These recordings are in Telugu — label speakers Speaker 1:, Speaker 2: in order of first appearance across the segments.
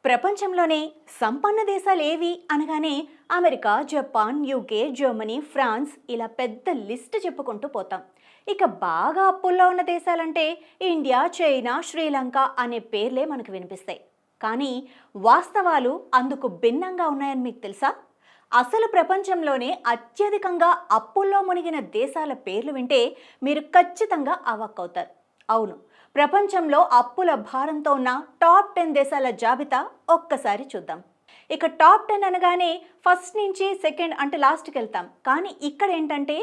Speaker 1: ప్రపంచంలోనే సంపన్న దేశాలు ఏవి అనగానే America, Japan, UK, Germany, France ఇలా పెద్ద లిస్ట్ చెప్పుకుంటూ పోతాం. ఇక బాగా అప్పుల్లో ఉన్న దేశాలంటే ఇండియా, చైనా, శ్రీలంక అనే పేర్లే మనకు వినిపిస్తాయి. కానీ వాస్తవాలు అందుకు భిన్నంగా ఉన్నాయని మీకు తెలుసా? అసలు ప్రపంచంలోనే అత్యధికంగా అప్పుల్లో మునిగిన దేశాల పేర్లు వింటే మీరు ఖచ్చితంగా అవాక్కవుతారు. అవును, ప్రపంచంలో అప్పుల భారంతో ఉన్న టాప్ 10 దేశాల జాబితా ఒక్కసారి చూద్దాం. ఇక టాప్ 10 అనగానే ఫస్ట్ నుంచి సెకండ్ అంటే లాస్ట్కి వెళ్తాం. కానీ ఇక్కడ ఏంటంటే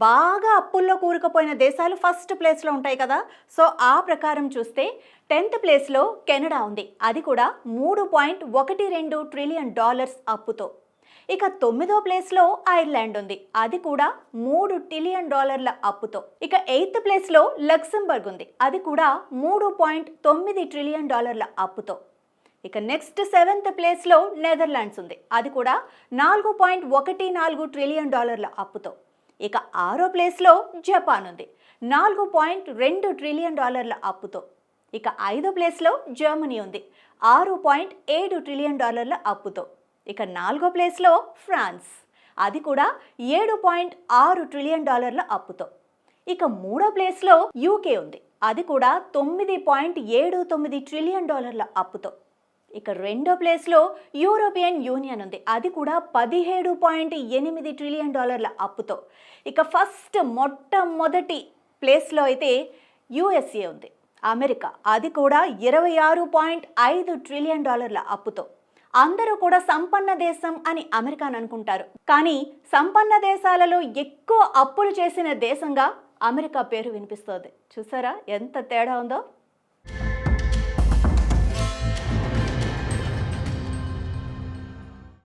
Speaker 1: బాగా అప్పుల్లో కూరుకుపోయిన దేశాలు ఫస్ట్ ప్లేస్లో ఉంటాయి కదా. సో ఆ ప్రకారం చూస్తే 10th ప్లేస్లో కెనడా ఉంది. అది కూడా $3.12 ట్రిలియన్ అప్పుతో. ఇక 9వ ప్లేస్లో ఐర్లాండ్ ఉంది. అది కూడా $3 ట్రిలియన్ అప్పుతో. ఇక 8th ప్లేస్లో లక్సెంబర్గ్ ఉంది. అది కూడా $3.9 ట్రిలియన్ అప్పుతో. ఇక నెక్స్ట్ 7th ప్లేస్లో నెదర్లాండ్స్ ఉంది. అది కూడా $4.14 ట్రిలియన్ అప్పుతో. ఇక 6వ ప్లేస్లో జపాన్ ఉంది. $4.2 ట్రిలియన్ అప్పుతో. ఇక 5వ ప్లేస్లో జర్మనీ ఉంది. $6.7 ట్రిలియన్ అప్పుతో. ఇక 4వ ప్లేస్లో ఫ్రాన్స్. అది కూడా $7.6 ట్రిలియన్ అప్పుతో. ఇక 3వ ప్లేస్లో యూకే ఉంది. అది కూడా $9.79 ట్రిలియన్ అప్పుతో. ఇక 2వ ప్లేస్లో యూరోపియన్ యూనియన్ ఉంది. అది కూడా $17.8 ట్రిలియన్ అప్పుతో. ఇక మొట్టమొదటి ప్లేస్లో అయితే యుఎస్ఏ ఉంది, అమెరికా. అది కూడా $26.5 ట్రిలియన్ అప్పుతో. అందరూ కూడా సంపన్న దేశం అని అమెరికాను అనుకుంటారు. కానీ సంపన్న దేశాలలో ఎక్కువ అప్పులు చేసిన దేశంగా అమెరికా పేరు వినిపిస్తోంది. చూసారా ఎంత తేడా ఉందో?